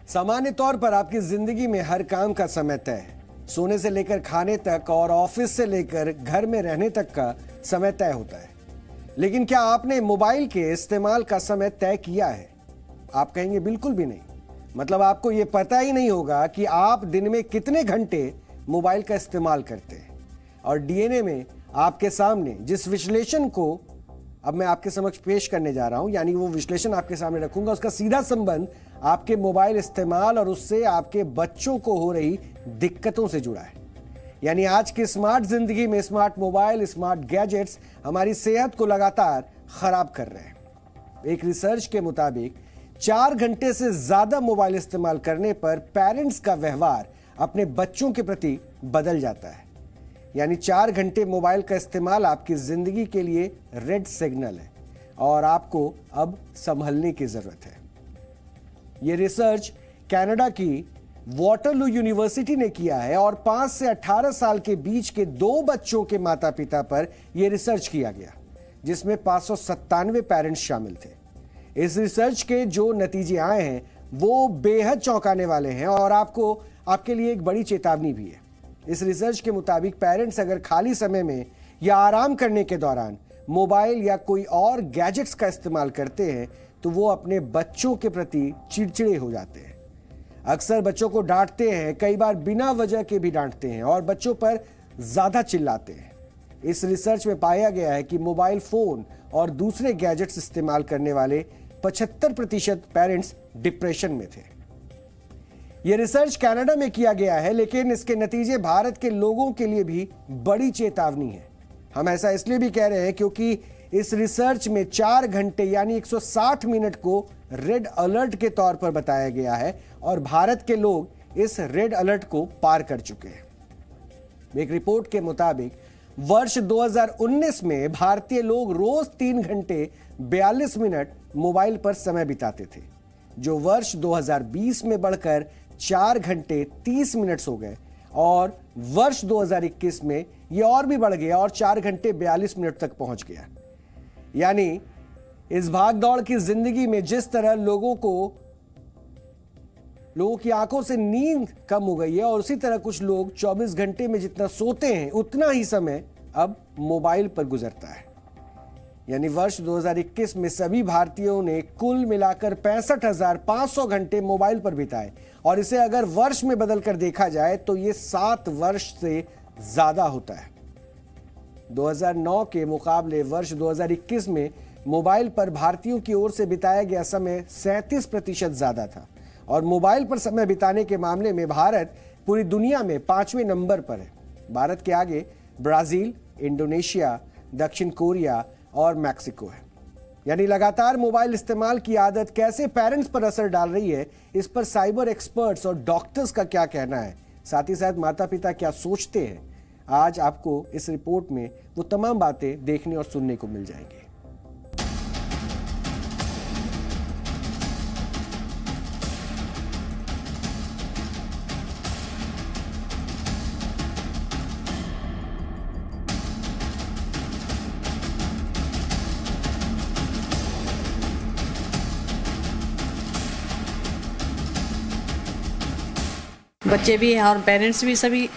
सामान्य तौर पर आपकी जिंदगी में हर काम का समय तय है। सोने से लेकर खाने तक और ऑफिस से लेकर घर में रहने तक का समय तय होता है। लेकिन क्या आपने मोबाइल के इस्तेमाल का समय तय किया है? आप कहेंगे बिल्कुल भी नहीं। मतलब आपको यह पता ही नहीं होगा कि आप दिन में कितने घंटे मोबाइल का इस्तेमाल करते हैं। और डीएनए में आपके सामने जिस विश्लेषण को अब मैं आपके समक्ष पेश करने जा रहा हूं, यानी वो विश्लेषण आपके सामने रखूंगा, उसका सीधा संबंध आपके मोबाइल इस्तेमाल और उससे आपके बच्चों को हो रही दिक्कतों से जुड़ा है। यानी आज की स्मार्ट जिंदगी में स्मार्ट मोबाइल, स्मार्ट गैजेट्स हमारी सेहत को लगातार खराब कर रहे हैं। एक रिसर्च के मुताबिक 4 घंटे से ज्यादा मोबाइल इस्तेमाल करने पर पेरेंट्स का व्यवहार अपने बच्चों के प्रति बदल जाता है। यानी 4 घंटे मोबाइल का इस्तेमाल आपकी जिंदगी के लिए रेड सिग्नल है और आपको अब संभलने की जरूरत है। यह रिसर्च कनाडा की वाटरलू यूनिवर्सिटी ने किया है और 5 से 18 साल के बीच के 2 बच्चों के माता पिता पर यह रिसर्च किया गया, जिसमें 597 पेरेंट्स शामिल थे। इस रिसर्च के जो नतीजे आए हैं वो बेहद चौंकाने वाले हैं और आपके लिए एक बड़ी चेतावनी भी है। इस रिसर्च के मुताबिक पेरेंट्स अगर खाली समय में या आराम करने के दौरान मोबाइल या कोई और गैजेट्स का इस्तेमाल करते हैं तो वो अपने बच्चों के प्रति चिड़चिड़े हो जाते हैं। अक्सर बच्चों को डांटते हैं, कई बार बिना वजह के भी डांटते हैं और बच्चों पर ज्यादा चिल्लाते हैं। इस रिसर्च में पाया गया है कि मोबाइल फोन और दूसरे गैजेट्स इस्तेमाल करने वाले 75% पेरेंट्स डिप्रेशन में थे। यह रिसर्च कनाडा में किया गया है, लेकिन इसके नतीजे भारत के लोगों के लिए भी बड़ी चेतावनी है। हम ऐसा इसलिए भी कह रहे हैं क्योंकि इस रिसर्च में 4 घंटे यानी 160 मिनट को रेड अलर्ट के तौर पर बताया गया है और भारत के लोग इस रेड अलर्ट को पार कर चुके हैं। एक रिपोर्ट के मुताबिक वर्ष 2019 में भारतीय लोग रोज 3 घंटे 42 मिनट मोबाइल पर समय बिताते थे, जो वर्ष 2020 में बढ़कर 4 घंटे 30 मिनट हो गए और वर्ष 2021 में यह और भी बढ़ गया और 4 घंटे 42 मिनट तक पहुंच गया। यानी इस भागदौड़ की जिंदगी में जिस तरह लोगों की आंखों से नींद कम हो गई है और उसी तरह कुछ लोग 24 घंटे में जितना सोते हैं उतना ही समय अब मोबाइल पर गुजरता है। यानी वर्ष 2021 में सभी भारतीयों ने कुल मिलाकर 65,500 घंटे मोबाइल पर बिताए और इसे अगर वर्ष में बदलकर देखा जाए तो यह 7 वर्ष से ज्यादा होता है। 2009 के मुकाबले वर्ष 2021 में मोबाइल पर भारतीयों की ओर से बिताया गया समय 37% ज्यादा था और मोबाइल पर समय बिताने के मामले में भारत पूरी दुनिया में 5वें नंबर पर है। भारत के आगे ब्राजील, इंडोनेशिया, दक्षिण कोरिया और मैक्सिको है। यानी लगातार मोबाइल इस्तेमाल की आदत कैसे पेरेंट्स पर असर डाल रही है, इस पर साइबर एक्सपर्ट्स और डॉक्टर्स का क्या कहना है, साथ ही साथ माता पिता क्या सोचते हैं, आज आपको इस रिपोर्ट में वो तमाम बातें देखने और सुनने को मिल जाएंगी। बच्चे भी हैं और पेरेंट्स भी सभी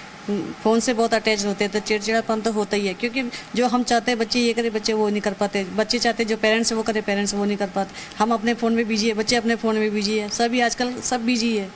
फ़ोन से बहुत अटैच होते हैं, तो चिड़चिड़ापन तो होता ही है, क्योंकि जो हम चाहते हैं बच्चे ये करे बच्चे वो नहीं कर पाते। बच्चे चाहते जो पेरेंट्स वो करे पेरेंट्स वो नहीं कर पाते। हम अपने फ़ोन में बिजी है, बच्चे अपने फ़ोन में बिजी है, सभी आजकल सब बिजी है,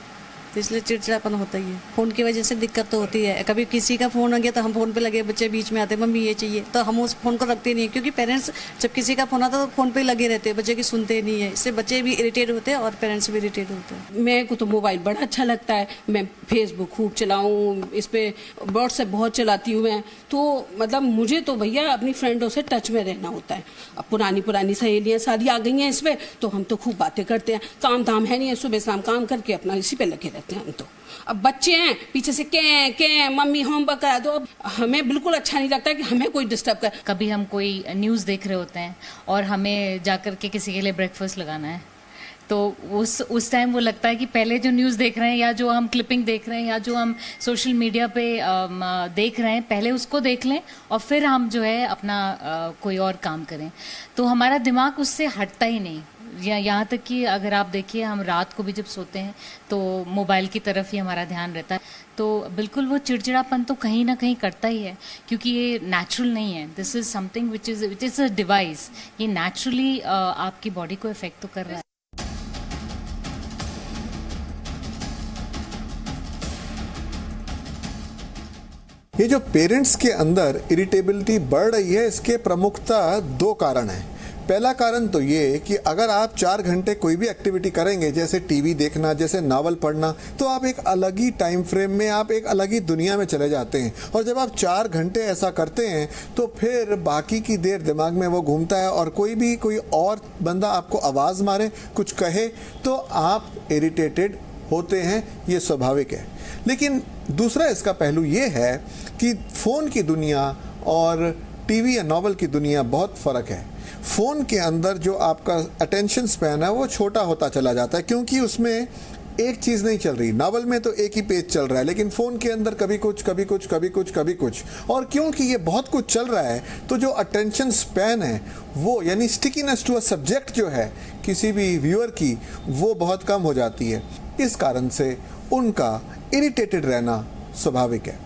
तो इसलिए चिड़चिड़ापन होता ही है। फ़ोन की वजह से दिक्कत तो होती है। कभी किसी का फ़ोन आ गया तो हम फ़ोन पे लगे, बच्चे बीच में आते मम्मी ये चाहिए, तो हम उस फ़ोन को रखते नहीं, क्योंकि पेरेंट्स जब किसी का फ़ोन आता है तो फ़ोन पे लगे रहते हैं, बच्चे की सुनते नहीं है। इससे बच्चे भी इरिटेट होते हैं और पेरेंट्स भी इरिटेट होते हैं। मेरे को तो मोबाइल बड़ा अच्छा लगता है। मैं फेसबुक खूब चलाऊँ, इस पर व्हाट्सएप बहुत चलाती हूँ मैं, तो मतलब मुझे तो भैया अपनी फ्रेंडों से टच में रहना होता है। अब पुरानी सहेलियाँ सारी आ गई हैं इस पर, तो हम तो खूब बातें करते हैं। काम धाम है नहीं है, सुबह शाम काम करके अपना इसी पे लगे रहते हैं हम तो। अब बच्चे हैं पीछे से के मम्मी होमवर्क करा दो। अब हमें बिल्कुल अच्छा नहीं लगता कि हमें कोई डिस्टर्ब कर। कभी हम कोई न्यूज़ देख रहे होते हैं और हमें जाकर के किसी के लिए ब्रेकफास्ट लगाना है, तो उस टाइम वो लगता है कि पहले जो न्यूज़ देख रहे हैं या जो हम क्लिपिंग देख रहे हैं या जो हम सोशल मीडिया पे देख रहे हैं, पहले उसको देख लें और फिर हम जो है अपना कोई और काम करें। तो हमारा दिमाग उससे हटता ही नहीं। यहाँ तक कि अगर आप देखिए हम रात को भी जब सोते हैं तो मोबाइल की तरफ ही हमारा ध्यान रहता है, तो बिल्कुल वो चिड़चिड़ापन तो कहीं ना कहीं करता ही है, क्योंकि ये नेचुरल नहीं है। This is something which is a device, ये नेचुरली आपकी बॉडी को इफेक्ट तो कर रहा है। ये जो पेरेंट्स के अंदर इरिटेबिलिटी बढ़ रही है, इसके प्रमुखता दो कारण हैं। पहला कारण तो ये कि अगर आप 4 घंटे कोई भी एक्टिविटी करेंगे, जैसे टीवी देखना, जैसे नावल पढ़ना, तो आप एक अलग ही टाइम फ्रेम में, आप एक अलग ही दुनिया में चले जाते हैं। और जब आप 4 घंटे ऐसा करते हैं तो फिर बाकी की देर दिमाग में वो घूमता है, और कोई और बंदा आपको आवाज़ मारे, कुछ कहे, तो आप इरिटेटेड होते हैं, ये स्वाभाविक है। लेकिन दूसरा इसका पहलू ये है कि फ़ोन की दुनिया और टीवी या नॉवल की दुनिया बहुत फ़र्क है। फ़ोन के अंदर जो आपका अटेंशन स्पैन है वो छोटा होता चला जाता है, क्योंकि उसमें एक चीज़ नहीं चल रही। नॉवल में तो एक ही पेज चल रहा है, लेकिन फ़ोन के अंदर कभी कुछ कभी कुछ कभी कुछ कभी कुछ, और क्योंकि ये बहुत कुछ चल रहा है तो जो अटेंशन स्पैन है वो, यानी स्टिकीनेस टू अ सब्जेक्ट जो है किसी भी व्यूअर की, वो बहुत कम हो जाती है। इस कारण से उनका इरिटेटेड रहना स्वाभाविक है।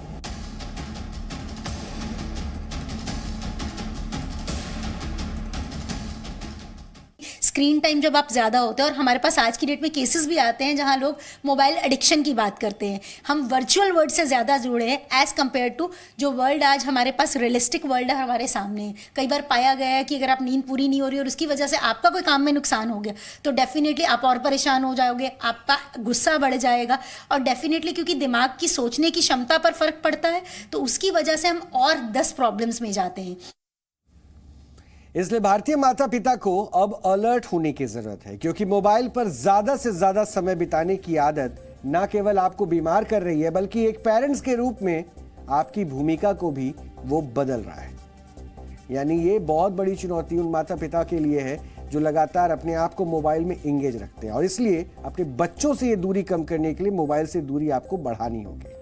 स्क्रीन टाइम जब आप ज़्यादा होते हैं, और हमारे पास आज की डेट में केसेस भी आते हैं जहां लोग मोबाइल एडिक्शन की बात करते हैं। हम वर्चुअल वर्ल्ड से ज़्यादा जुड़े हैं एज़ कम्पेयर टू जो वर्ल्ड आज हमारे पास रियलिस्टिक वर्ल्ड है हमारे सामने है। कई बार पाया गया है कि अगर आप नींद पूरी नहीं हो रही और उसकी वजह से आपका कोई काम में नुकसान हो गया तो डेफिनेटली आप और परेशान हो जाओगे, आपका गुस्सा बढ़ जाएगा, और डेफिनेटली क्योंकि दिमाग की सोचने की क्षमता पर फर्क पड़ता है तो उसकी वजह से हम और 10 प्रॉब्लम्स में जाते हैं। इसलिए भारतीय माता पिता को अब अलर्ट होने की जरूरत है, क्योंकि मोबाइल पर ज्यादा से ज्यादा समय बिताने की आदत न केवल आपको बीमार कर रही है, बल्कि एक पेरेंट्स के रूप में आपकी भूमिका को भी वो बदल रहा है। यानी ये बहुत बड़ी चुनौती उन माता पिता के लिए है जो लगातार अपने आप को मोबाइल में इंगेज रखते हैं, और इसलिए अपने बच्चों से ये दूरी कम करने के लिए मोबाइल से दूरी आपको बढ़ानी होगी।